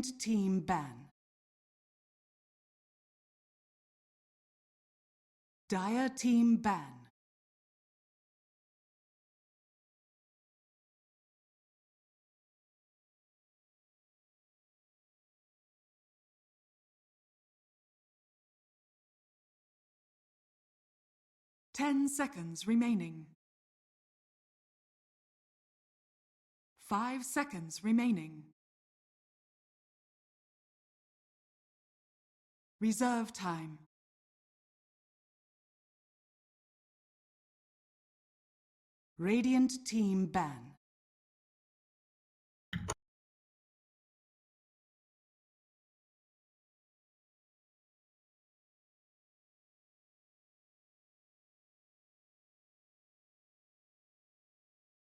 Radiant team ban. Dire team ban. Ten seconds remaining. 5 seconds remaining. Reserve time. Radiant team ban.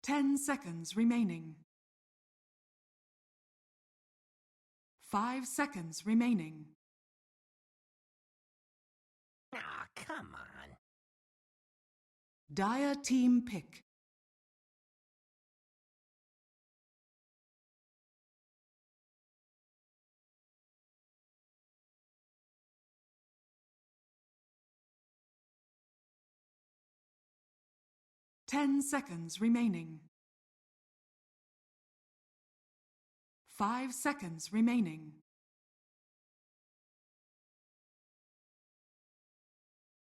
Ten seconds remaining. 5 seconds remaining. Aw, come on. Dire team pick. Ten seconds remaining. 5 seconds remaining.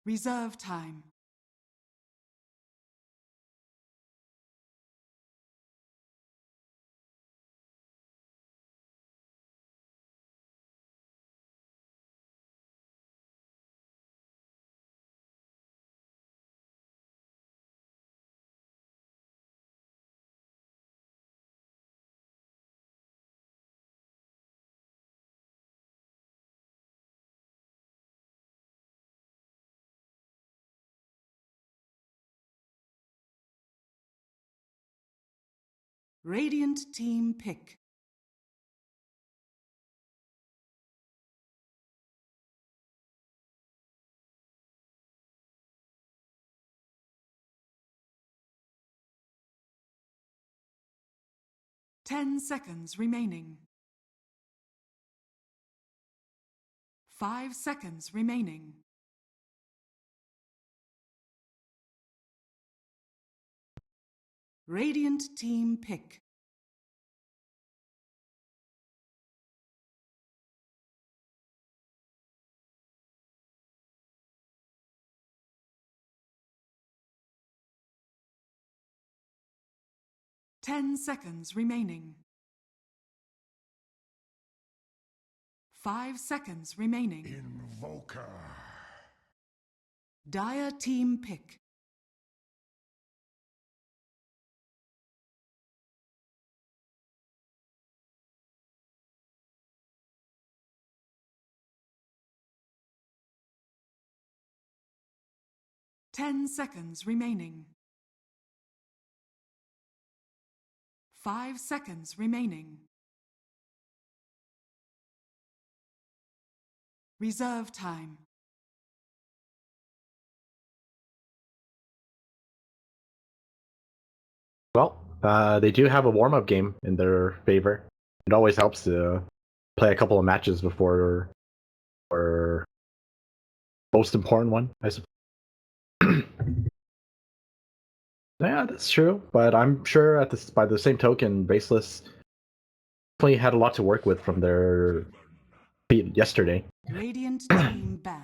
Reserve time. Radiant team pick. Ten seconds remaining. 5 seconds remaining. Radiant team pick. Ten seconds remaining. 5 seconds remaining. Invoker. Dire team pick. Ten seconds remaining. 5 seconds remaining. Reserve time. Well, they do have a warm-up game in their favor. It always helps to play a couple of matches before or most important one, I suppose. Yeah, that's true. But I'm sure by the same token, Faceless definitely had a lot to work with from their feat yesterday. Radiant team ban.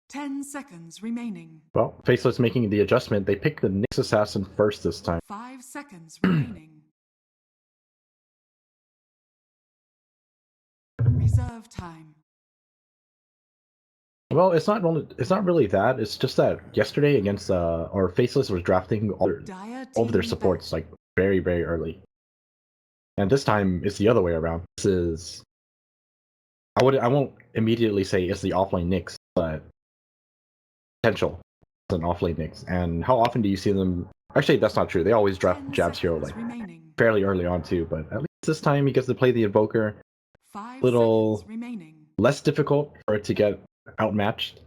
Ten seconds remaining. Well, Faceless making the adjustment. They picked the Nyx Assassin first this time. 5 seconds remaining. Reserve time. Well, it's not really that. It's just that yesterday against or Faceless was drafting all of their supports like very, very early. And this time it's the other way around. This is I won't immediately say it's the offlane Nyx, but potential as an offlane Nyx. And how often do you see them? Actually, that's not true. They always draft Jabs Hero like fairly early on too, but at least this time he gets to play the Invoker. 5 little seconds remaining. less difficult for it to get outmatched in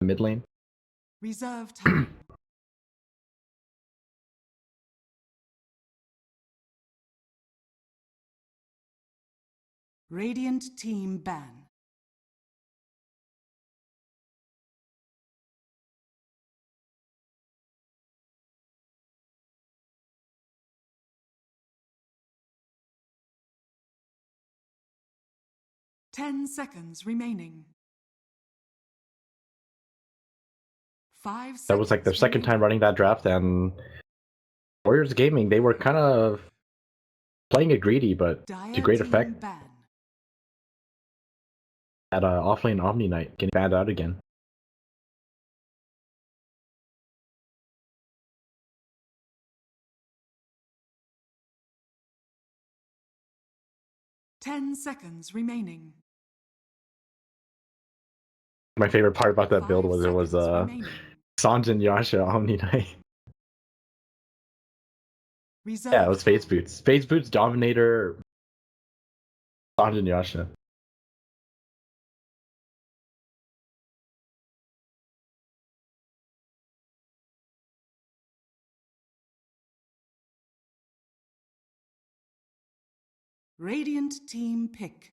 the mid lane. Reserve time. Radiant team ban. Ten seconds remaining. 5 seconds. That was like their second time remaining. running that draft, and Warriors Gaming, they were kind of playing it greedy, but to Dire great team effect. ban. At offlane Omni Knight getting banned out again. Ten seconds remaining. My favorite part about that build 5 was it was seconds remaining. Sanjin Yasha Omni Knight. Reserve Yeah, it was Phase time. Boots. Phase Boots, Dominator, Sanjin Yasha. Radiant team pick.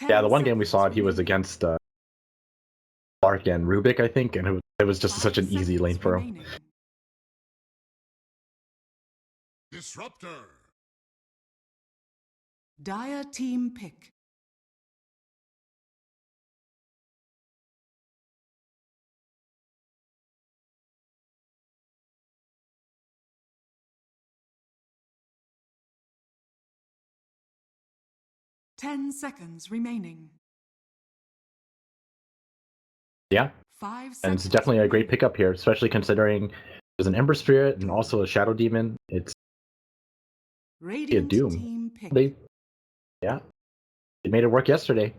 Yeah, the one game we saw it, he was against Clark and Rubik, I think, and it was just such an easy lane for him. Remaining. Disruptor. Dire team pick. Ten seconds remaining. Yeah, 5 and seconds. it's definitely a great remaining. pickup here, especially considering there's an Ember Spirit and also a Shadow Demon. It's a Radiant Doom. team pick. They made it work yesterday.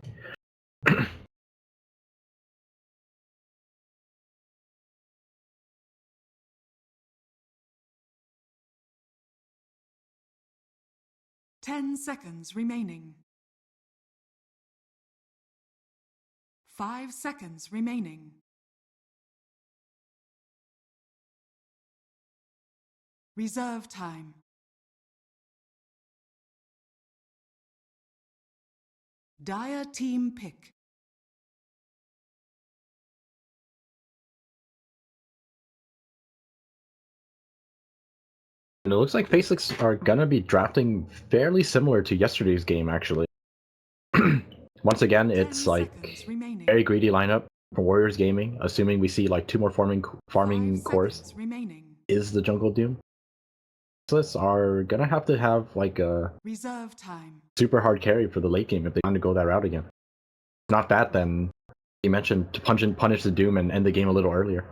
10 seconds remaining. 5 seconds remaining. Reserve time. Dire team pick. And it looks like Faceless are gonna be drafting fairly similar to yesterday's game, actually. Once again, 10 it's like seconds remaining. very greedy lineup for Warriors Gaming, assuming we see like 2 more farming 5 cores. seconds remaining. Is the Jungle Doom. Faceless are gonna have to have like a Reserve time. super hard carry for the late game if they want to go that route again. If not that, then you mentioned to punish the Doom and end the game a little earlier.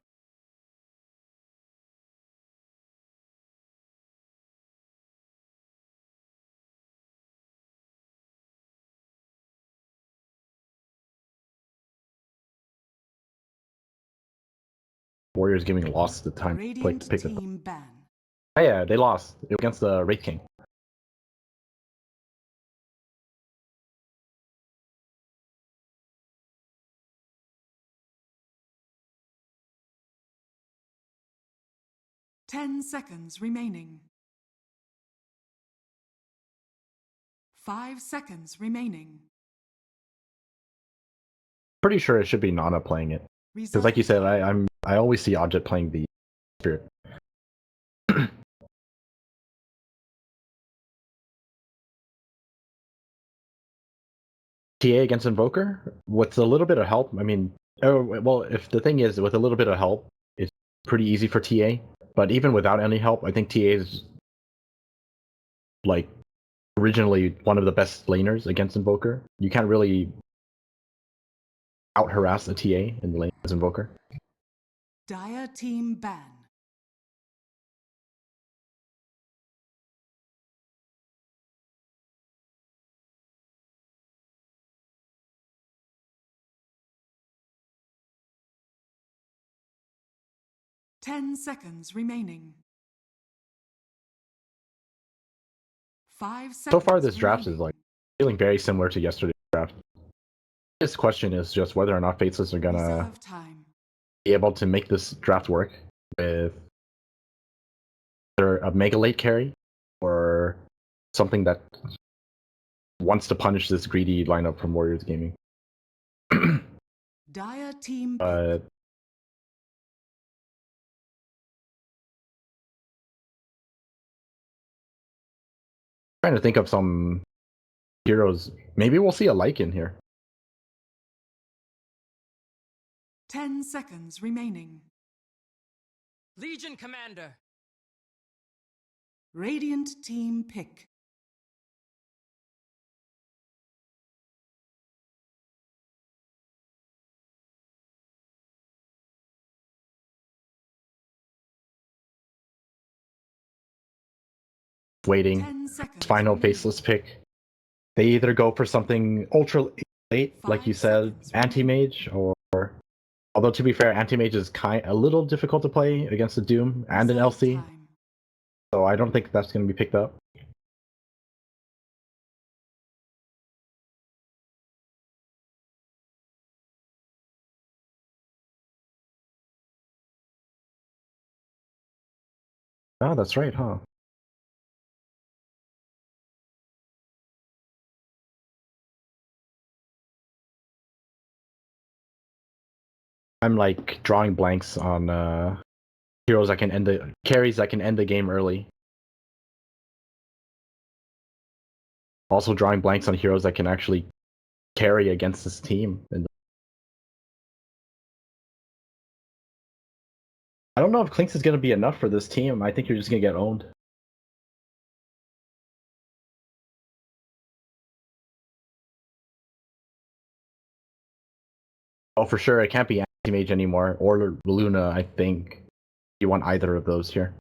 Warriors Gaming lost the time click to Radiant pick it. team ban. Oh, yeah, they lost against the Wraith King. Ten seconds remaining. 5 seconds remaining. Pretty sure it should be Nana playing it. Because like you said, I always see Object playing the Spirit. TA against Invoker with a little bit of help. I mean, well, if the thing is with a little bit of help, it's pretty easy for TA. But even without any help, I think TA is like originally one of the best laners against Invoker. You can't really out harass a TA in the lane as Invoker. Dire team ban. 10 seconds remaining. 5 seconds. So far, this draft is remaining. like feeling very similar to yesterday's draft. This question is just whether or not Faceless are gonna Reserve time. be able to make this draft work with either a mega late carry or something that wants to punish this greedy lineup from Warriors Gaming. Dire team. But trying to think of some heroes. Maybe we'll see a Lycan here. 10 seconds remaining. Legion Commander. Radiant team pick. Waiting. 10 seconds. Final remaining. Faceless pick. They either go for something ultra late, like you 5 said, seconds anti-mage, or although to be fair, anti-mage is a little difficult to play against a Doom and an Reserve LC, time. so I don't think that's going to be picked up. Oh, that's right, huh? I'm like drawing blanks on heroes that can end the carries that can end the game early. Also drawing blanks on heroes that can actually carry against this team. And I don't know if Clinks is going to be enough for this team. I think you're just going to get owned. Oh, for sure, it can't be anti-mage anymore, or Luna, I think. You want either of those here.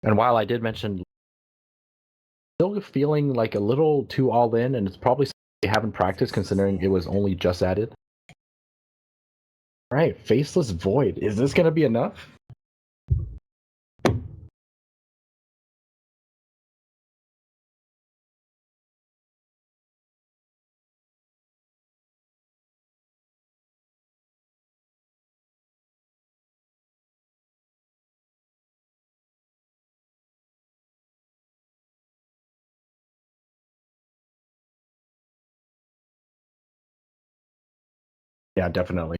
And while I did mention, still feeling like a little too all in, and it's probably something they haven't practiced considering it was only just added. All right, Faceless Void. Is this going to be enough? Yeah, definitely.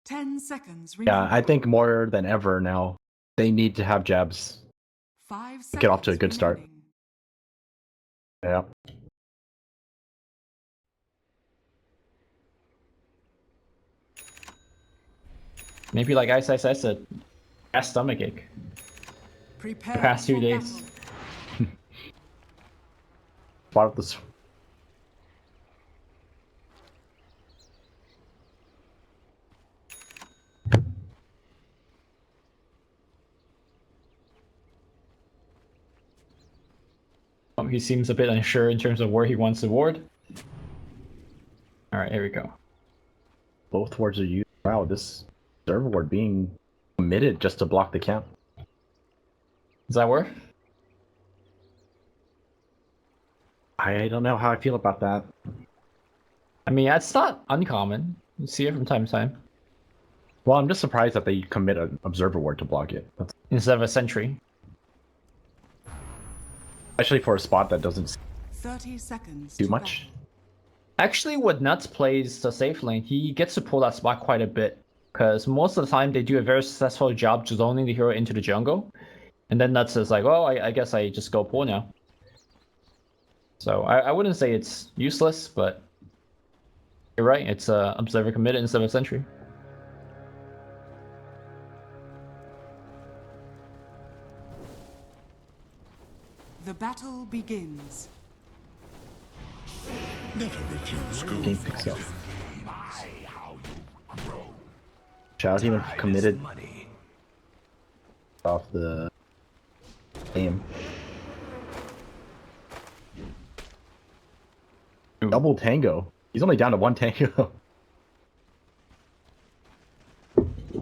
Ten seconds Yeah, remaining. I think more than ever now, they need to have jabs 5 seconds. to get off to a good start. remaining. Yeah. Maybe like iceiceice said, a stomach ache. Prepare The past 2 for days. battle. Spot up this. He seems a bit unsure in terms of where he wants the ward. Alright, here we go. Both wards are used. Wow, this server ward being committed just to block the camp. Does that work? I don't know how I feel about that. I mean, it's not uncommon. You see it from time to time. Well, I'm just surprised that they commit an observer ward to block it. That's Instead of a sentry. especially for a spot that doesn't 30 seconds. do to much. battle. Actually, when Nuts plays the safe lane, he gets to pull that spot quite a bit. Because most of the time, they do a very successful job zoning the hero into the jungle. And then Nuts is like, oh, I guess I just go pull now. So I wouldn't say it's useless, but you're right. It's observer committed instead of a sentry. The battle begins. Game picks up. Shout even committed off the game. Double tango. He's only down to one tango.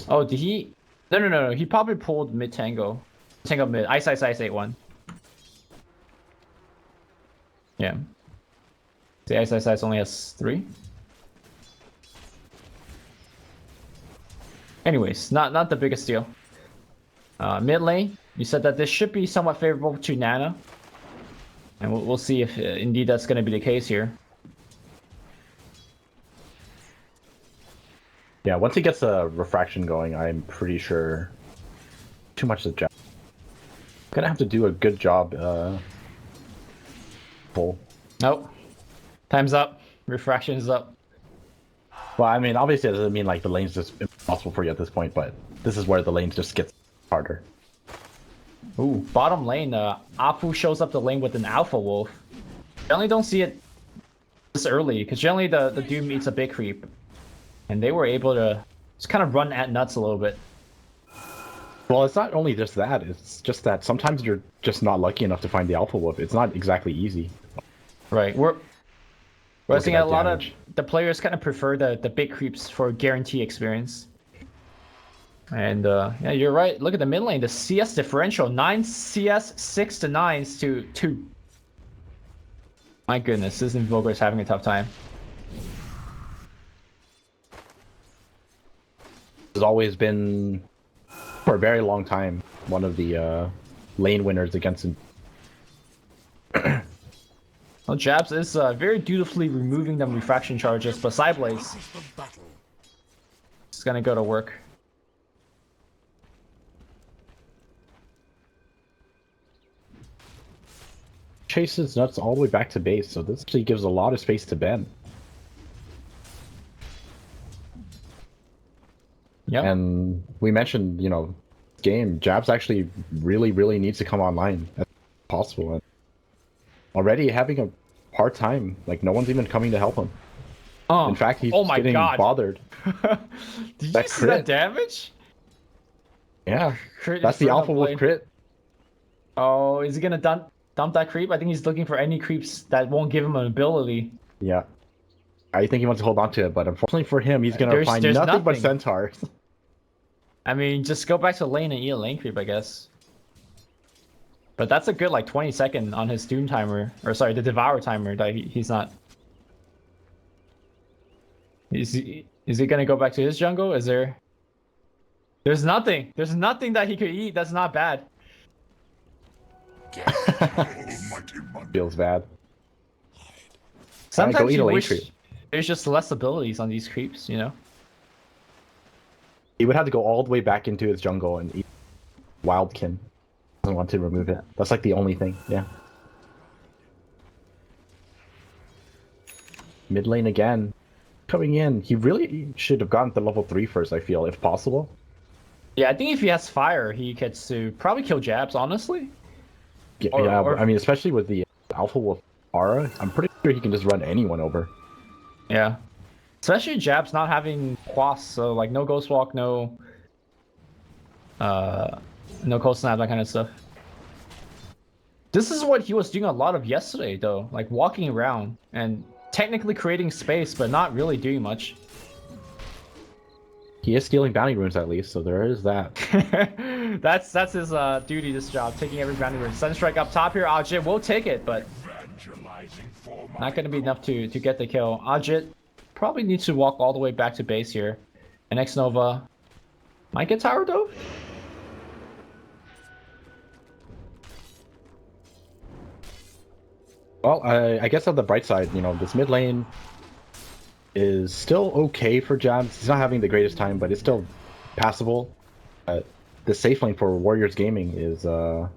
Oh, did he? No. He probably pulled mid tango. Tango mid. Ice 8-1. Yeah. The ice only has 3. Anyways, not the biggest deal. Mid lane, you said that this should be somewhat favorable to Nana. And we'll see if indeed that's going to be the case here. Yeah, once he gets a refraction going, I'm pretty sure too much to jab. Gonna have to do a good job full. Nope. Time's up. Refraction's up. Well, I mean, obviously it doesn't mean like the lane's just impossible for you at this point, but this is where the lanes just gets harder. Ooh, bottom lane, Apu shows up the lane with an Alpha Wolf. Generally don't see it this early, because generally the Doom eats a big creep. And they were able to just kind of run at nuts a little bit. Well, it's not only just that, it's just that sometimes you're just not lucky enough to find the Alpha Wolf. It's not exactly easy. Right, we're seeing a lot damage. of the players kind of prefer the big creeps for guarantee experience. And yeah, you're right. Look at the mid lane, the CS differential, 9 CS, 6 to 9s to 2. My goodness, this Invoker is having a tough time. Has always been, for a very long time, one of the lane winners against him. Well, Jabs is very dutifully removing them refraction charges, but Sideblaze is gonna go to work. Chases nuts all the way back to base, so this actually gives a lot of space to Ben. Yeah. And we mentioned, you know, game, Jabs actually really needs to come online as possible. And already having a hard time, like no one's even coming to help him. Oh, In fact, he's oh my getting God. bothered. Did That you see that crit. damage? Yeah, Crit in that's the front Alpha of Wolf lane. crit. Oh, is he gonna dump that creep? I think he's looking for any creeps that won't give him an ability. Yeah. I think he wants to hold on to it, but unfortunately for him, he's gonna There's find nothing but nothing. centaurs. I mean, just go back to lane and eat a lane creep, I guess. But that's a good like 20-second on his Doom timer, or sorry, the Devour timer that he's not. Is he gonna go back to his jungle? Is there? There's nothing. There's nothing that he could eat. That's not bad. Feels bad. Sometimes go eat you a lane wish creep. there's just less abilities on these creeps, you know? He would have to go all the way back into his jungle and eat Wildkin. Doesn't want to remove it. That's like the only thing, yeah. Mid lane again. Coming in. He really should have gotten to level 3 first, I feel, if possible. Yeah, I think if he has fire, he gets to probably kill Jabs, honestly. Yeah, Or- I mean, especially with the Alpha Wolf aura, I'm pretty sure he can just run anyone over. Yeah. Especially Jabs not having Quas, so like no Ghost Walk, no Cold Snap, that kind of stuff. This is what he was doing a lot of yesterday though, like walking around and technically creating space but not really doing much. He is stealing bounty runes at least, so there is that. That's his duty, this job, taking every bounty rune. Sunstrike up top here, Ajit will take it, but not gonna be enough to get the kill. Ajit probably needs to walk all the way back to base here. And xnova might get tower though. Well, I guess on the bright side, you know, this mid lane is still okay for Jabs. He's not having the greatest time, but it's still passable. The safe lane for Warriors Gaming is suffering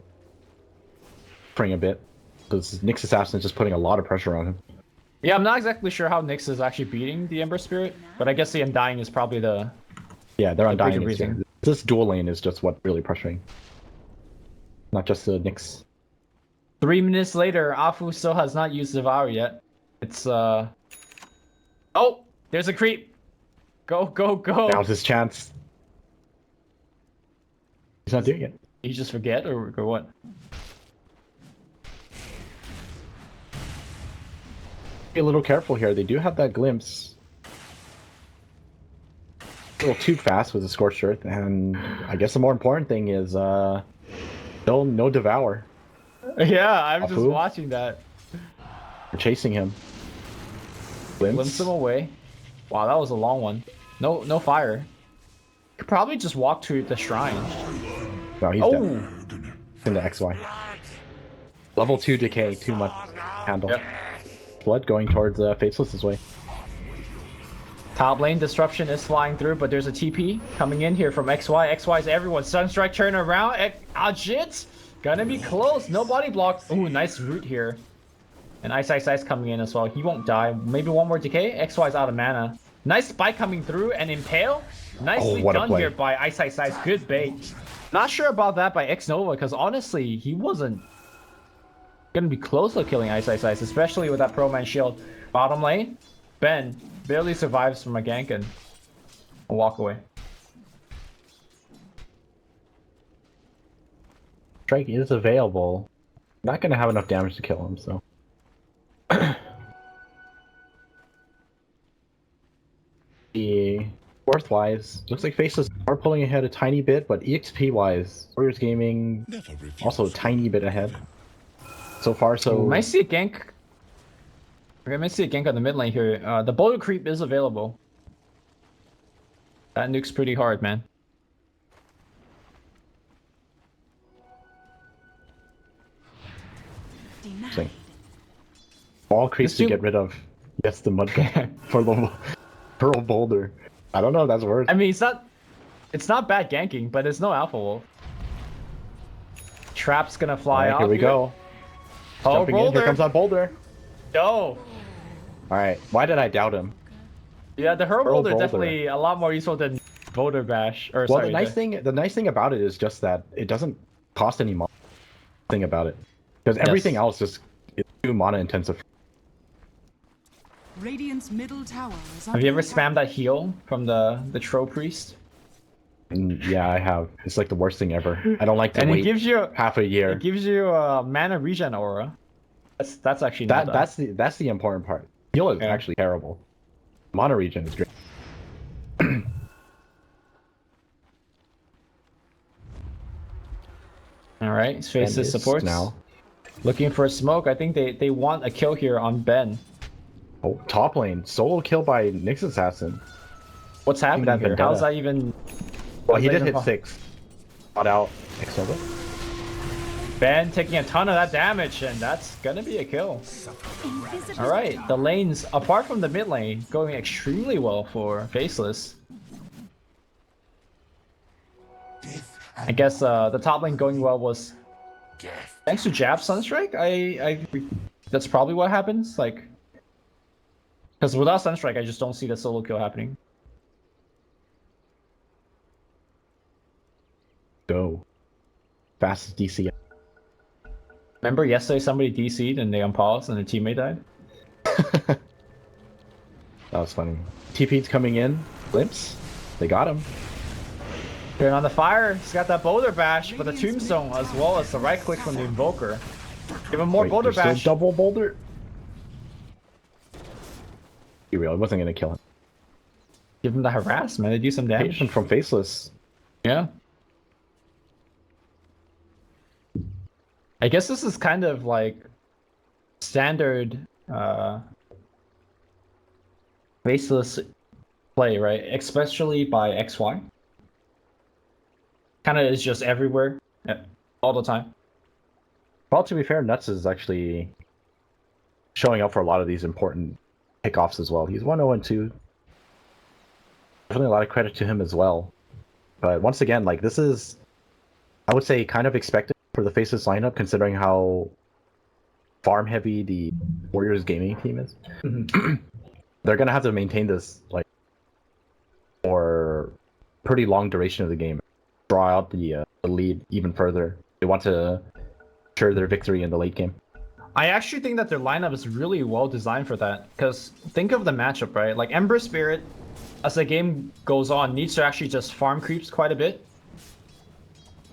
a bit because Nyx Assassin is just putting a lot of pressure on him. Yeah, I'm not exactly sure how Nyx is actually beating the Ember Spirit, but I guess the Undying is probably the... Yeah, they're bigger undying. reason. This dual lane is just what really pressuring, not just the Nyx. 3 minutes later, Afu still has not used Devour yet. It's Oh, there's a creep. Go, go, go. Now's his chance. He's not doing it. You just forget or what? Be a little careful here. They do have that glimpse. A little too fast with the scorched earth, and I guess the more important thing is still no devour. Yeah, I'm just Apu? watching that. We're chasing him. Glimpse him away. Wow, that was a long one. No fire. Could probably just walk to the shrine. No, he's Oh, dead. In the XY. Level 2 decay, too much handle. Yep. Blood going towards Faceless' way. Top lane disruption is flying through, but there's a TP coming in here from XY. XY's everyone. Sunstrike turn around. Shit! Gonna be close. No body block. Ooh, nice root here. And iceiceice coming in as well. He won't die. Maybe one more decay. XY's out of mana. Nice spike coming through and impale. Nicely what a done play. here by iceiceice. Good bait. Not sure about that by xnova because honestly, he wasn't gonna be close to killing iceiceice, especially with that pro man shield. Bottom lane, Ben barely survives from a gank and a walk away. Strike is available. Not gonna have enough damage to kill him, so. The worth-wise, looks like Faceless are pulling ahead a tiny bit, but EXP-wise, Warriors Gaming Never refuse. also a tiny bit ahead. So far, so We might see a gank. We might see a gank on the mid lane here. The boulder creep is available. That nuke's pretty hard, man. Interesting. All creeps to Assume- get rid of. Yes, the mud gun for the pearl boulder. I don't know if that's worth. I mean, it's not bad ganking, but it's no alpha wolf. Trap's gonna fly Alright, off. here we go. Oh, Jumping in. Here boulder. comes that boulder. No. Alright, why did I doubt him? Yeah, the hurl Pearl boulder boulder. definitely a lot more useful than boulder bash. Or Well, sorry, the nice thing about it is just that it doesn't cost any mana. Thing about it, because everything else just is too mana intensive. Radiant's middle tower is Have you ever under attack. spammed that heal from the Tro priest? And yeah, I have. It's like the worst thing ever. I don't like to And wait it gives you half a year. It gives you a mana regen aura. That's actually not bad. That's the important part. Heal is Yeah. actually terrible. Mana regen is great. All right, Faceless Ben is supports now. looking for a smoke. I think they want a kill here on Ben. Oh, top lane solo kill by Nyx Assassin. What's happening that here? vendetta. How's that even? Well, how's he that did even hit po- 6. Got out xnova. Ben taking a ton of that damage, and that's gonna be a kill. All right, the lanes apart from the mid lane going extremely well for Faceless. I guess the top lane going well was thanks to Jab Sunstrike. That's probably what happens. Like, because without Sunstrike, I just don't see the solo kill happening. Go. Fastest DC. Remember yesterday somebody DC'd and they unpaused and their teammate died? That was funny. TP's coming in. Glimpse. They got him. Turn on the fire. He's got that boulder bash, but the tombstone as well as the right click from the invoker. Give him more Wait, boulder there's still bash. double boulder. Be real, it wasn't gonna kill him. Give him the harass, man. They do some damage. Patient from Faceless. Yeah. I guess this is kind of like standard Faceless play, right? Especially by XY. Kind of is just everywhere, all the time. Well, to be fair, Nuts is actually showing up for a lot of these important pickoffs as well. He's 1-0-2. Definitely a lot of credit to him as well. But once again, like this is, I would say, kind of expected for the Faceless lineup, considering how farm heavy the Warriors gaming team is. They're gonna have to maintain this like for pretty long duration of the game, draw out the lead even further. They want to ensure their victory in the late game. I actually think that their lineup is really well designed for that. Because think of the matchup, right? Like Ember Spirit, as the game goes on, needs to actually just farm creeps quite a bit.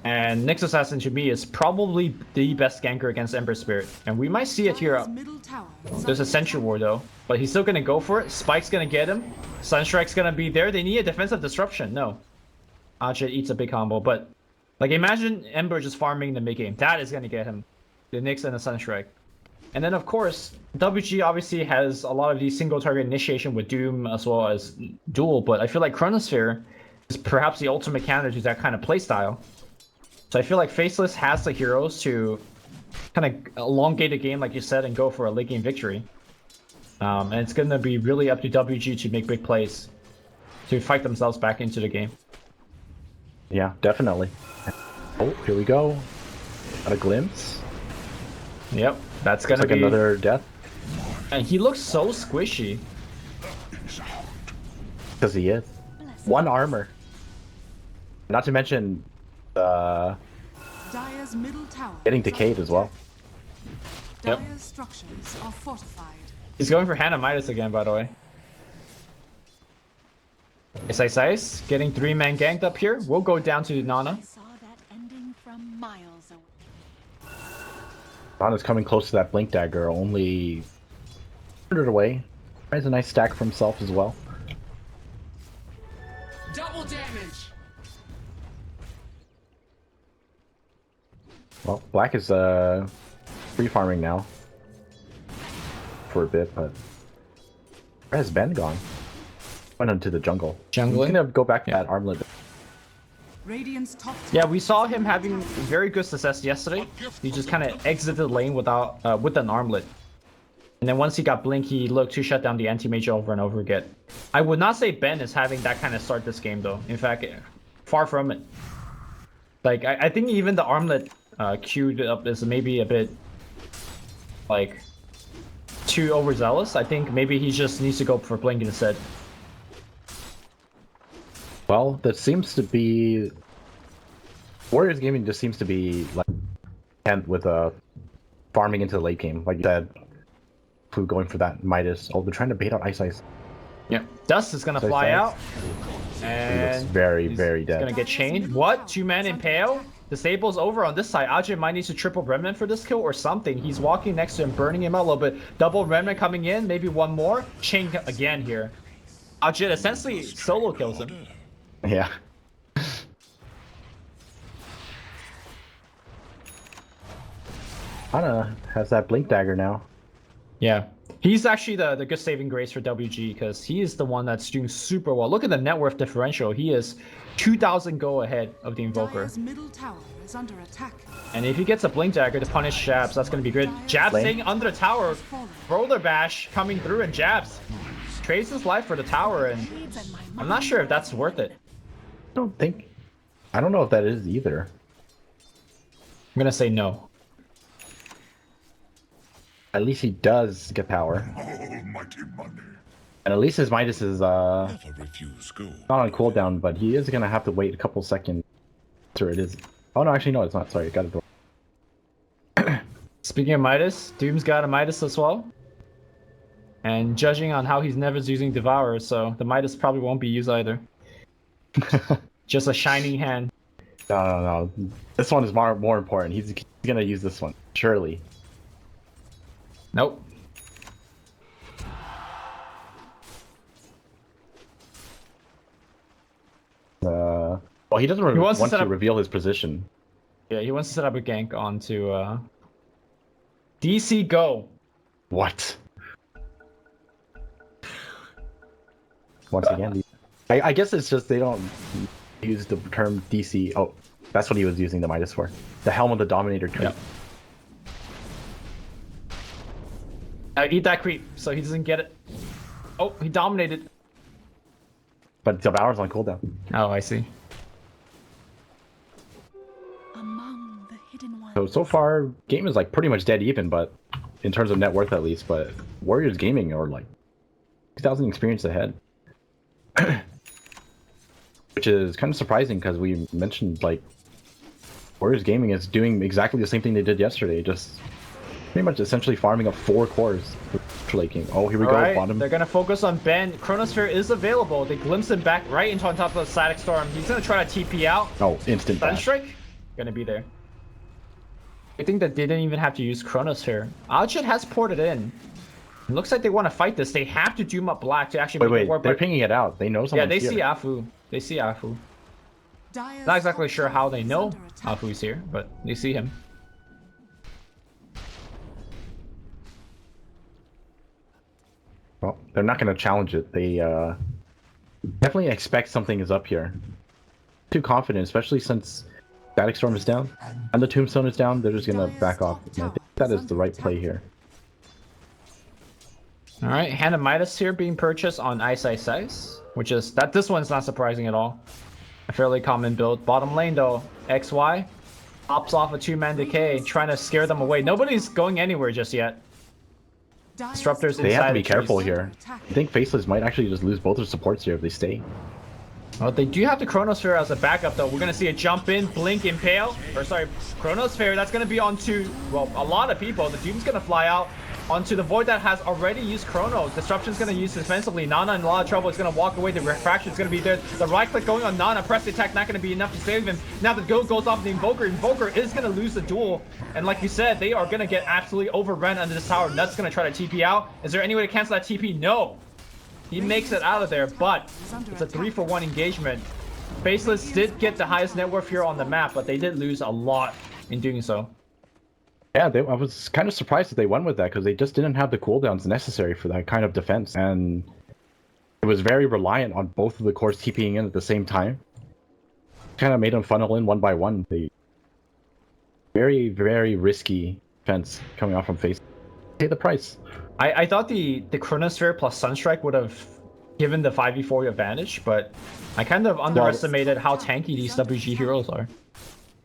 And Nyx Assassin to me is probably the best ganker against Ember Spirit. And we might see it here. Dire's middle tower is There's a under Sentry Ward though. But he's still gonna go for it. Spike's gonna get him. Sunstrike's gonna be there. They need a defensive disruption. No. Ajit eats a big combo. But like imagine Ember just farming the mid game. That is gonna get him. The Nyx and the Sunstrike. And then of course, WG obviously has a lot of these single target initiation with Doom as well as Duel. But I feel like Chronosphere is perhaps the ultimate counter to that kind of playstyle. So I feel like Faceless has the heroes to kind of elongate the game, like you said, and go for a late game victory. And it's going to be really up to WG to make big plays to fight themselves back into the game. Yeah, definitely. Oh, here we go. Got a glimpse. Yep, that's going to Like be another death. And he looks so squishy. Because he is. 1 armor. Not to mention Dire's middle tower getting is decayed under as well. attack. Yep. Dire's structures are fortified. He's going for Hannah Midas again, by the way. iceiceice getting 3-man ganked up here. We'll go down to Nana. I saw that ending from miles away. Nana's coming close to that Blink Dagger, only 100 away. Tries a nice stack for himself as well. Double damage. Well, Black is free farming now for a bit, but where has Ben gone? Went into the jungle. Jungling? He's gonna go back to that armlet. Radiant's top Yeah, we saw him having very good success yesterday. He just kind of exited the lane without with an armlet. And then once he got Blink, he looked to shut down the anti-mage over and over again. I would not say Ben is having that kind of start this game though. In fact, far from it. Like, I think even the armlet queued up is maybe a bit, like, too overzealous. I think maybe he just needs to go for Blink instead. Well, that seems to be Warriors Gaming just seems to be like content with farming into the late game, like you said. Who going for that Midas? Oh, they're trying to bait out Ice. Yeah, Dust is gonna So fly thanks. out, He looks and very, he's very dead. gonna get chained. What? 2-man impale? Disable's over on this side. Ajay might need to triple Remnant for this kill or something. He's walking next to him, burning him out a little bit. Double Remnant coming in, maybe one more. Chain again here. Ajay essentially solo kills him. Yeah. Ana has that Blink Dagger now. Yeah. He's actually the good saving grace for WG because he is the one that's doing super well. Look at the net worth differential. He is 2,000 go ahead of the Invoker. Dire's middle tower is under attack. And if he gets a Blink Dagger to punish Jabs, that's going to be good. Jabs Lane. staying under the tower. Roller Bash coming through and Jabs trades his life for the tower. And I'm not sure if that's worth it. I don't know if that is either. I'm going to say no. At least he does get power. Almighty money. And at least his Midas is Never refuse gold. not on cooldown, but he is gonna have to wait a couple seconds. Sure it is. Oh no, actually no, it's not. Sorry, got it. Speaking of Midas, Doom's got a Midas as well. And judging on how he's never using Devourer, so the Midas probably won't be used either. Just a shining hand. No. This one is more important. He's gonna use this one, surely. Nope. Well, he doesn't He wants to want set to up- reveal his position. Yeah, he wants to set up a gank onto DC Go. What? Once again, I guess it's just they don't use the term DC. Oh, that's what he was using the Midas for. The Helm of the Dominator trait. Yep. Eat that creep so he doesn't get it. Oh, he dominated. But Devour's on cooldown. Oh, I see. Among the hidden ones. So far, game is like pretty much dead even, but in terms of net worth at least. But Warriors Gaming are like 2,000 experience ahead, which is kind of surprising because we mentioned like Warriors Gaming is doing exactly the same thing they did yesterday, just pretty much essentially farming up 4 cores for laking. Oh, here we go, Alright, bottom. they're gonna focus on Ben. Chronosphere is available. They glimpse him back right into on top of the Static Storm. He's gonna try to TP out. Oh, instant dash. Sunstrike? Gonna be there. I think that they didn't even have to use Chronosphere. Alchid has ported in. It looks like they want to fight this. They have to doom up black to actually make it work. They're pinging it out. They know Yeah, someone's they here. see Afu. They see Afu. Dire's Not exactly top sure how tower they is know under attack. Afu's here, but they see him. Well, they're not going to challenge it. They definitely expect something is up here. Too confident, especially since Static Storm is down and the Tombstone is down. They're just going to back off. And I think that is the right play here. All right, Hand of Midas here being purchased on iceiceice, which is that. This one's not surprising at all. A fairly common build. Bottom lane though, XY pops off a 2-man decay, trying to scare them away. Nobody's going anywhere just yet. Disruptors They have inside to be the careful trees. here. I think Faceless might actually just lose both their supports here if they stay. Well, they do have the Chronosphere as a backup though. We're gonna see a jump in, blink, impale, or sorry, Chronosphere. That's gonna be onto, well, a lot of people. The Doom's gonna fly out onto the Void that has already used Chrono. Disruption's gonna use defensively. Nana in a lot of trouble. Is gonna walk away. The Refraction's gonna be there. The right click going on Nana. Press the attack not gonna be enough to save him. Now the go goes off the Invoker. Invoker is gonna lose the duel. And like you said, they are gonna get absolutely overrun under this tower. Nut's gonna try to TP out. Is there any way to cancel that TP? No. He makes it out of there, but it's a 3-for-1 engagement. Faceless did get the highest net worth here on the map, but they did lose a lot in doing so. Yeah, I was kind of surprised that they went with that because they just didn't have the cooldowns necessary for that kind of defense, and it was very reliant on both of the cores TPing in at the same time. Kind of made them funnel in one by one. They very, very risky defense coming off from Face. Pay the price. I thought the Chronosphere plus Sunstrike would have given the 5v4 advantage, but I kind of underestimated how tanky these WG heroes are.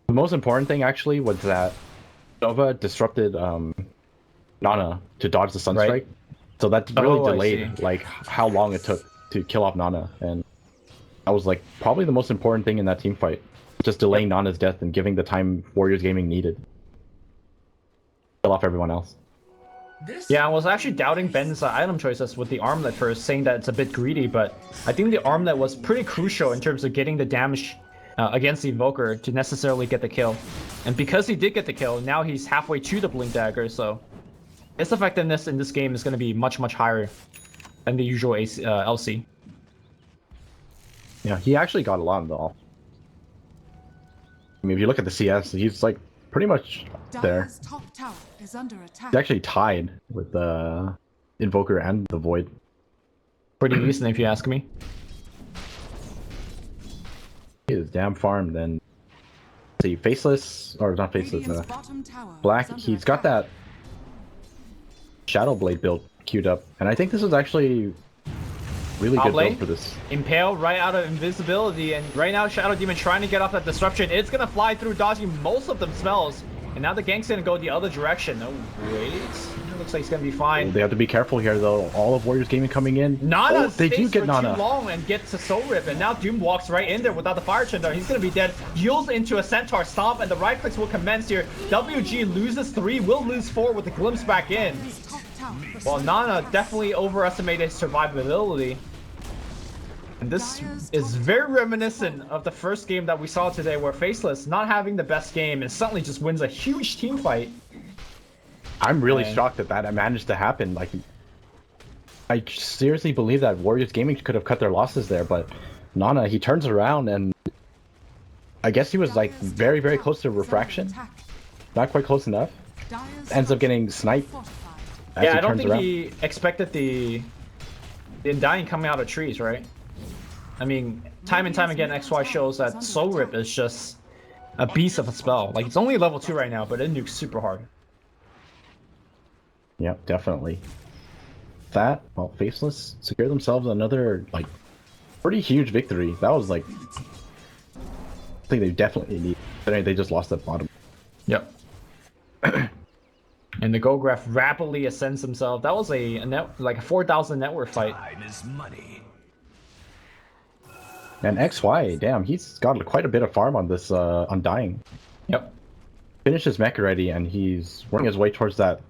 The most important thing actually was that Nova disrupted Nana to dodge the Sunstrike, Right. so that really Oh, I delayed see. like how long it took to kill off Nana, and that was like probably the most important thing in that team fight, just delaying Nana's death and giving the time Warriors Gaming needed. Kill off everyone else. Yeah, I was actually doubting Ben's item choices with the armlet first, saying that it's a bit greedy, but I think the armlet was pretty crucial in terms of getting the damage against the Invoker to necessarily get the kill. And because he did get the kill, now he's halfway to the Blink Dagger, so its effectiveness in this game is going to be much, much higher than the usual LC. Yeah, he actually got a lot of the off. I mean, if you look at the CS, he's like pretty much there. Dire's top tower is under attack. He's actually tied with the Invoker and the Void. Pretty decent if you ask me. He is damn farmed. Then see, Faceless or not Faceless, Radiant's bottom tower Black. is under He's got attack. that Shadow Blade build queued up, and I think this is actually really good Blade? build for this. Impale right out of invisibility, and right now Shadow Demon trying to get off that disruption. It's gonna fly through, dodging most of them spells, and now the gank's gonna go the other direction. Oh wait, it looks like he's gonna be fine. They have to be careful here, though. All of Warriors Gaming coming in. Nana they do stays get for Nana. too long and gets to Soul Rip, and now Doom walks right in there without the Fire Chandler. He's gonna be dead. Yields into a Centaur Stomp, and the right clicks will commence here. WG loses 3, will lose 4 with the glimpse back in. His top tower is Well, under Nana attack. definitely overestimated his survivability. And this is very reminiscent of the first game that we saw today, where Faceless, not having the best game, and suddenly just wins a huge team fight. I'm really Man. shocked that that managed to happen. Like, I seriously believe that Warriors Gaming could have cut their losses there, but Nana, he turns around and I guess he was like Dire's very, top very tower close to is under refraction. attack. Not quite close enough. Dire's Ends up getting structures are sniped fortified. as Yeah, he I don't turns think around. he expected the Undying coming out of trees, right? I mean, time and time again, XY shows that Soul Rip is just a beast of a spell. Like, it's only level 2 right now, but it nukes super hard. Yep, definitely. That, well, Faceless secure themselves another, like, pretty huge victory. That was, like, I think they definitely need. But they just lost that bottom. Yep. And the Gograph rapidly ascends himself. That was a net, like a 4,000 net worth fight. Time is money. And XY, damn, he's got quite a bit of farm on this Undying. Yep. Finished his mech already, and he's working his way towards that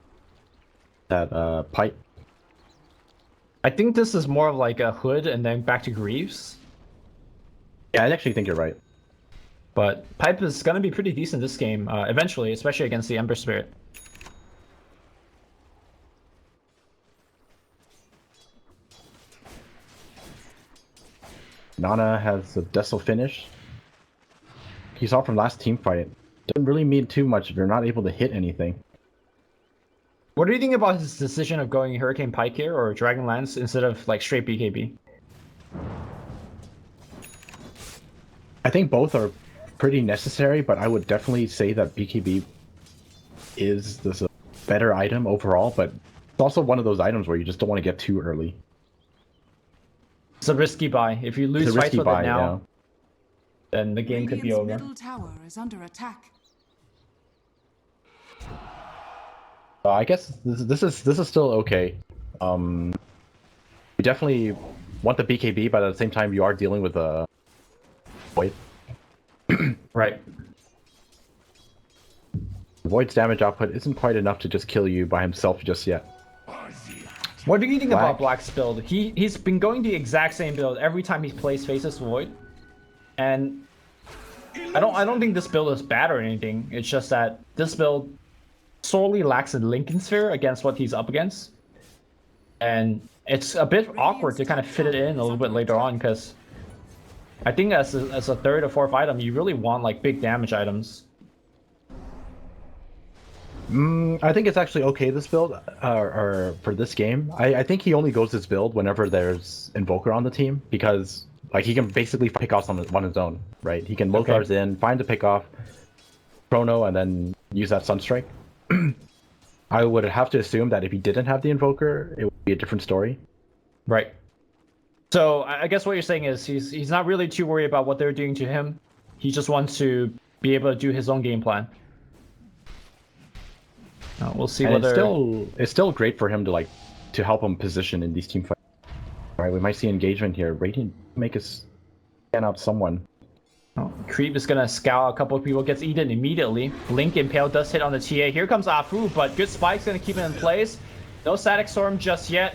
that pipe. I think this is more of like a Hood and then back to Greaves. Yeah, I actually think you're right. But Pipe is going to be pretty decent this game, eventually, especially against the Ember Spirit. Nana has a Desil finish. He saw from last team fight. Doesn't really mean too much if you're not able to hit anything. What do you think about his decision of going Hurricane Pike here or Dragon Lance instead of like straight BKB? I think both are pretty necessary, but I would definitely say that BKB is a better item overall, but it's also one of those items where you just don't want to get too early. It's a risky buy. If you lose fights with it now, then the game could be over. Radiant's middle tower is under attack. I guess this is still okay. You definitely want the BKB, but at the same time you are dealing with a Void. Right. Void's damage output isn't quite enough to just kill you by himself just yet. What do you think Black? about Black's build? He's been going the exact same build every time he plays Faceless Void, and I don't think this build is bad or anything. It's just that this build sorely lacks a Lincoln Sphere against what he's up against, and it's a bit awkward to kind of fit it in a little bit later on because I think as a third or fourth item, you really want like big damage items. I think it's actually okay this build, or for this game. I think he only goes this build whenever there's Invoker on the team because like he can basically pick off on his own, right? He can Lothar's in, find the pick off, Chrono, and then use that Sunstrike. I would have to assume that if he didn't have the Invoker, it would be a different story. Right. So I guess what you're saying is he's not really too worried about what they're doing to him. He just wants to be able to do his own game plan. We'll see And whether it's still great for him to help him position in these team fights. All right, we might see engagement here. Radiant make us scan out someone. Creep is gonna scout a couple of people, gets eaten immediately. Blink Impale does hit on the TA. Here comes Afu, but good spike's gonna keep it in place. No Static Storm just yet.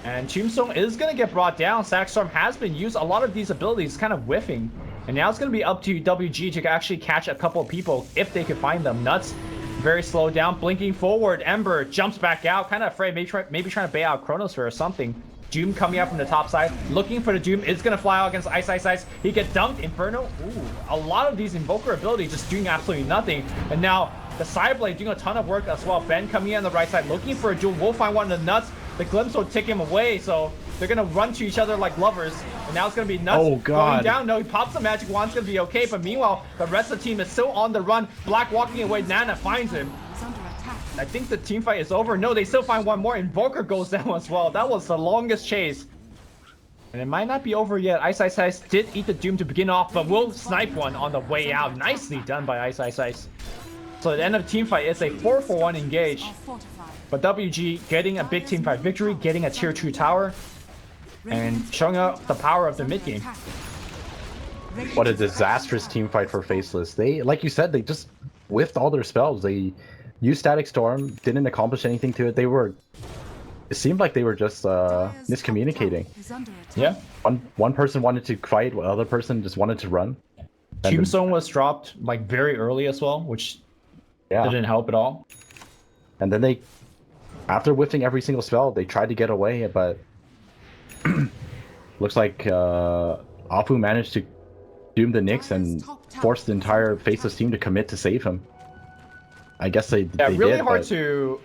And Tombstone is gonna get brought down. Static Storm has been used. A lot of these abilities kind of whiffing. And now it's gonna be up to WG to actually catch a couple of people if they could find them. Nuts very slow down, blinking forward. Ember jumps back out, kind of afraid, maybe trying to bait out Chronosphere or something. Doom coming out from the top side, looking for the Doom. Is gonna fly out against iceiceice. He gets dunked. Inferno. Ooh, a lot of these Invoker abilities just doing absolutely nothing. And now the Sideblade doing a ton of work as well. Ben coming in on the right side, looking for a duel. Will find one of the Nuts. The Glimpse will take him away, so they're gonna run to each other like lovers. And now it's gonna be Nuts going down. No, he pops the Magic Wand. It's gonna be okay. But meanwhile, the rest of the team is still on the run. Black walking away. Nana finds him. Is under attack. I think the team fight is over. No, they still find one more. Invoker goes down as well. That was the longest chase. And it might not be over yet. iceiceice did eat the Doom to begin off, but will snipe one on the way out. Nicely done by iceiceice. So at the end of the team fight, it's a 4-for-1 engage. Are fortified. But WG getting a big team fight victory, getting a tier 2 tower, and showing up the power of the mid game. What a disastrous team fight for Faceless. They, like you said, they just whiffed all their spells. They used Static Storm, didn't accomplish anything to it. It seemed like they were just miscommunicating. Is under attack. Yeah. One person wanted to fight, the other person just wanted to run. Tombstone was dropped like very early as well, which didn't help at all. And then they, after whiffing every single spell, they tried to get away, but looks like Afu managed to doom the Nyx and force the entire Faceless team to commit to save him. I guess they really did, hard but... to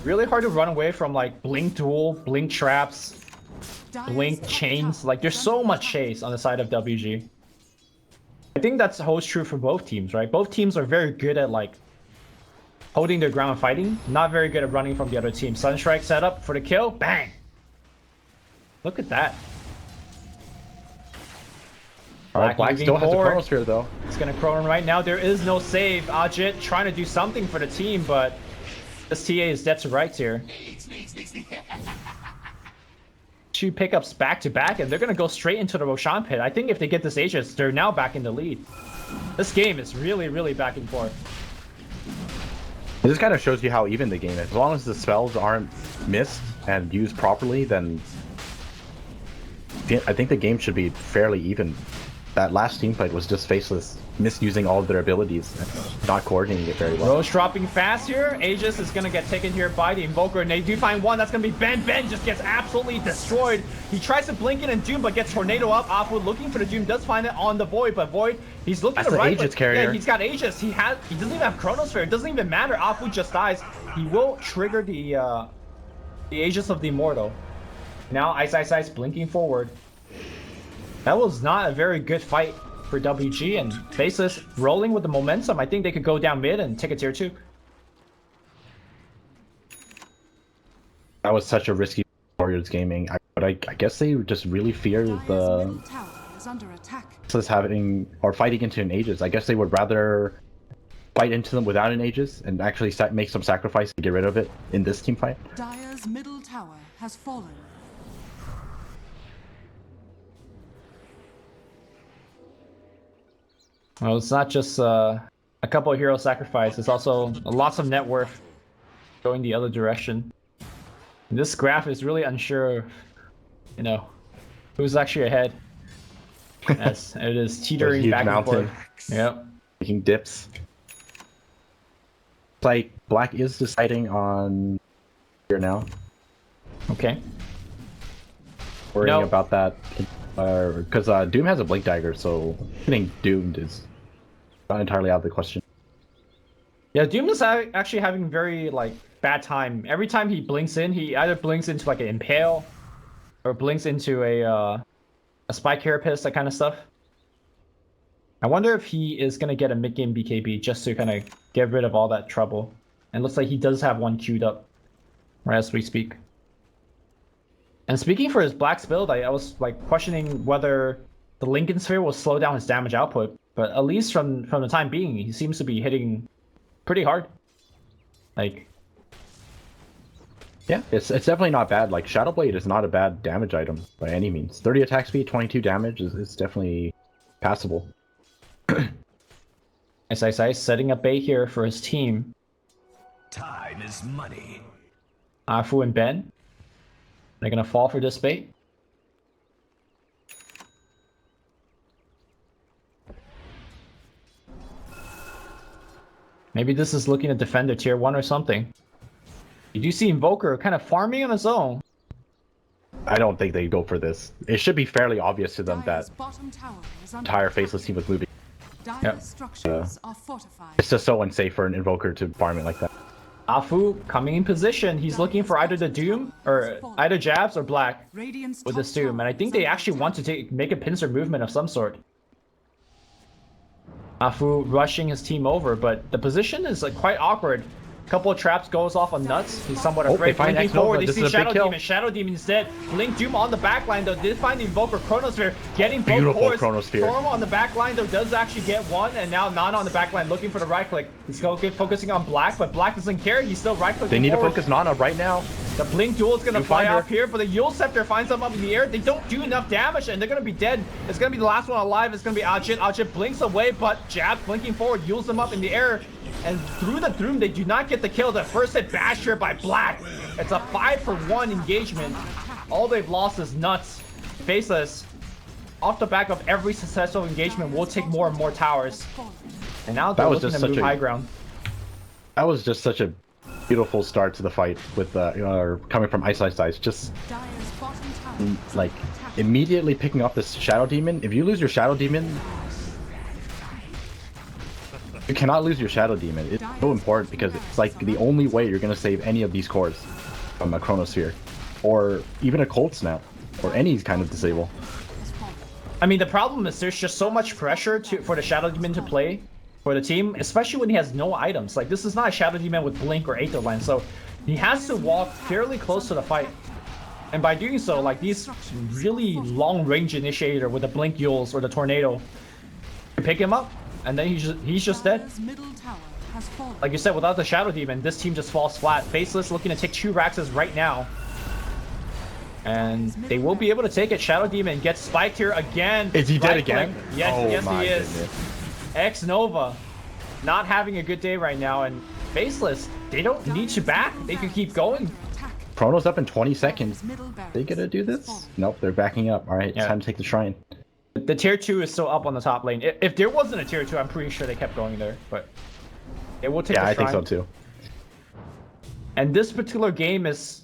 run away from like blink duel, blink traps, blink chains. Like there's so much chase on the side of WG. I think that's holds true for both teams, right? Both teams are very good at like holding their ground and fighting, not very good at running from the other team. Sunstrike set up for the kill, bang! Look at that. Alright, Black still has the Chronosphere though. It's gonna Chrono right now. There is no save. Ajit trying to do something for the team, but this TA is dead to rights here. 2 pickups back to back, and they're gonna go straight into the Roshan pit. I think if they get this Aegis, they're now back in the lead. This game is really, really back and forth. This kind of shows you how even the game is. As long as the spells aren't missed and used properly, then I think the game should be fairly even. That last team fight was just Faceless misusing all of their abilities and not coordinating it very well. Rose dropping fast here. Aegis is going to get taken here by the Invoker, and they do find one. That's going to be Ben. Ben just gets absolutely destroyed. He tries to blink in and Doom, but gets Tornado up. Afu looking for the Doom, does find it on the Void, but Void, he's looking That's to the right. Aegis carrier. Yeah, he's got Aegis. He doesn't even have Chronosphere. It doesn't even matter. Afu just dies. He will trigger the Aegis of the Immortal. Now iceiceice blinking forward. That was not a very good fight for WG, and Faceless rolling with the momentum. I think they could go down mid and take a tier 2. That was such a risky Warriors gaming. But I guess they just really fear Dire's the middle tower is under attack. Faceless having or fighting into an Aegis. I guess they would rather fight into them without an Aegis and actually make some sacrifice to get rid of it in this team fight. Dire's middle tower has fallen. Well, it's not just a couple of hero sacrifice. It's also lots of net worth going the other direction. And this graph is really unsure, you know, who's actually ahead. As it is teetering back and forth. Yep. Making dips. It's like Black is deciding on here now. Okay. Worrying about that because Doom has a Blink Dagger, so getting doomed is not entirely out of the question. Yeah, Doom is actually having very like bad time. Every time he blinks in, he either blinks into like an Impale or blinks into a Spike Carapace, that kind of stuff. I wonder if he is gonna get a mid-game BKB just to kind of get rid of all that trouble. And looks like he does have one queued up right as we speak. And speaking for his Black's build, I was like questioning whether the Lincoln Sphere will slow down his damage output, but at least from the time being, he seems to be hitting pretty hard. Like, yeah, it's definitely not bad. Like Shadow Blade is not a bad damage item by any means. 30 attack speed, 22 damage is definitely passable. iceiceice setting up bait here for his team. Time is money. Afu and Ben, they're gonna fall for this bait. Maybe this is looking to defend a tier 1 or something. You do see Invoker kind of farming on his own. I don't think they go for this. It should be fairly obvious to them Dire's that bottom tower is the under entire attack. Faceless team was moving. Dire's Yep. structures are fortified. It's just so unsafe for an Invoker to farm it like that. Afu coming in position. He's looking for either the Doom or either Jabs or Black Radiant's with top this Doom, and I tower think is they under actually want to attack. make a pincer movement of some sort. Afu rushing his team over, but the position is like quite awkward. Couple of traps goes off on Nuts. He's somewhat Oh, afraid. they find Blinking xnova. forward, they This see is a big Shadow kill. Demon. Shadow Demon's dead. Blink Doom on the back line though. Did find the Invoker Chronosphere. Getting both Beautiful cores. Chronosphere. Storm on the back line though does actually get one, and now Nana on the back line looking for the right click. He's focusing on Black, but Black doesn't care. He's still right clicking. They need forward. to focus Nana right now. The Blink Duel is gonna You fly find her. off here, but the Yule Scepter finds them up in the air. They don't do enough damage, and they're gonna be dead. It's gonna be the last one alive. It's gonna be Ajit. Ajit blinks away, but Jab blinking forward, Yules them up in the air. And through the Doom, they do not get the kill. The first hit bashed here by Black. It's a 5-for-1 engagement. All they've lost is Nuts. Faceless, off the back of every successful engagement, will take more and more towers. And now they're That was looking just to move such a- high ground. That was just such a beautiful start to the fight with coming from iceiceice. Just Dire's bottom tower is like under attack. immediately picking up this Shadow Demon. If you lose your Shadow Demon, you cannot lose your Shadow Demon. It's so important because it's like the only way you're gonna save any of these cores from a Chronosphere, or even a Cold Snap, or any kind of disable. I mean, the problem is there's just so much pressure for the Shadow Demon to play for the team, especially when he has no items. Like, this is not a Shadow Demon with Blink or Aether Lens, so he has to walk fairly close to the fight. And by doing so, like, these really long-range initiator with the Blink Yules or the Tornado, you pick him up, and then he's just dead. Dire's middle tower has fallen. Like you said, without the Shadow Demon, this team just falls flat. Faceless looking to take 2 Raxes right now. And they will be able to take it. Shadow Demon gets spiked here again. Is he dead Right again? click. Yes, Oh yes my he is. goodness. xnova not having a good day right now, and Faceless, they don't need you back. They can keep going. Attack. Chrono's up in 20 seconds. Middle barracks They gonna do has this? fallen. Nope, they're backing up. All right, Yeah. it's time to take the shrine. The tier 2 is still up on the top lane. If there wasn't a tier 2, I'm pretty sure they kept going there. But it will take Yeah, the I think so shrine. too. And this particular game is...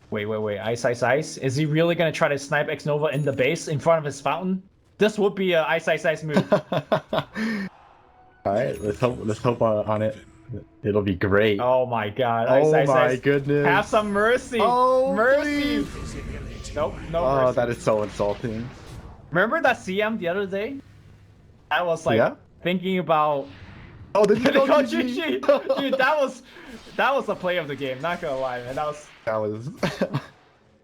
Wait, iceiceice? Is he really gonna try to snipe xnova in the base in front of his fountain? This would be a iceiceice move. All right, let's hope on it. It'll be great. Oh my god. Oh iceiceice. my goodness. Have some mercy. Oh, mercy. Nope, no Oh, mercy. that is so insulting. Remember that CM the other day? I was like Yeah? thinking about... Oh, did you Go go GG. GG? Dude, that was the play of the game, not gonna lie, man.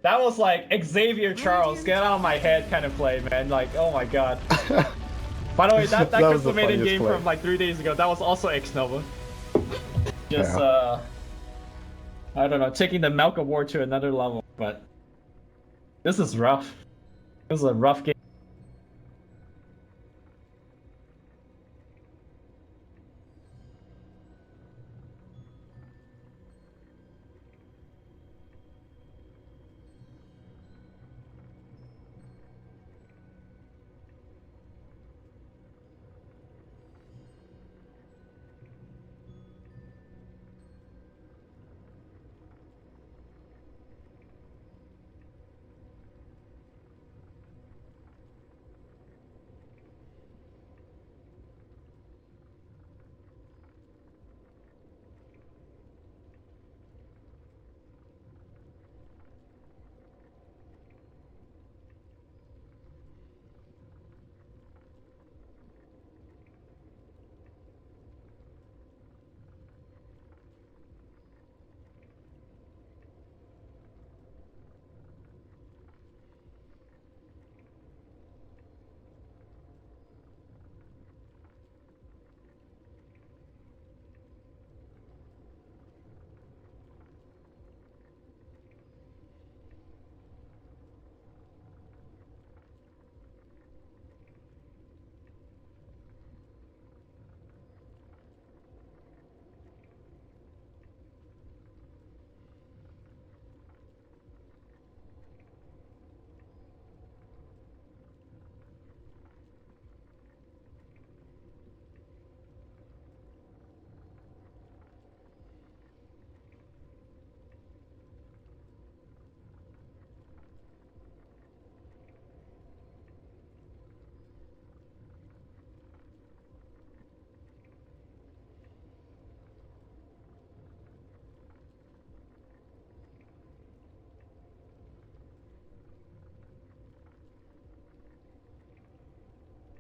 That was like Xavier Charles, get out of my head kind of play, man. Like, oh my god. By the way, that That was the custom maiden funniest game play. from like 3 days ago, that was also xnova. Just, Yeah. I don't know, taking the Milk Award to another level, but this is rough. This is a rough game.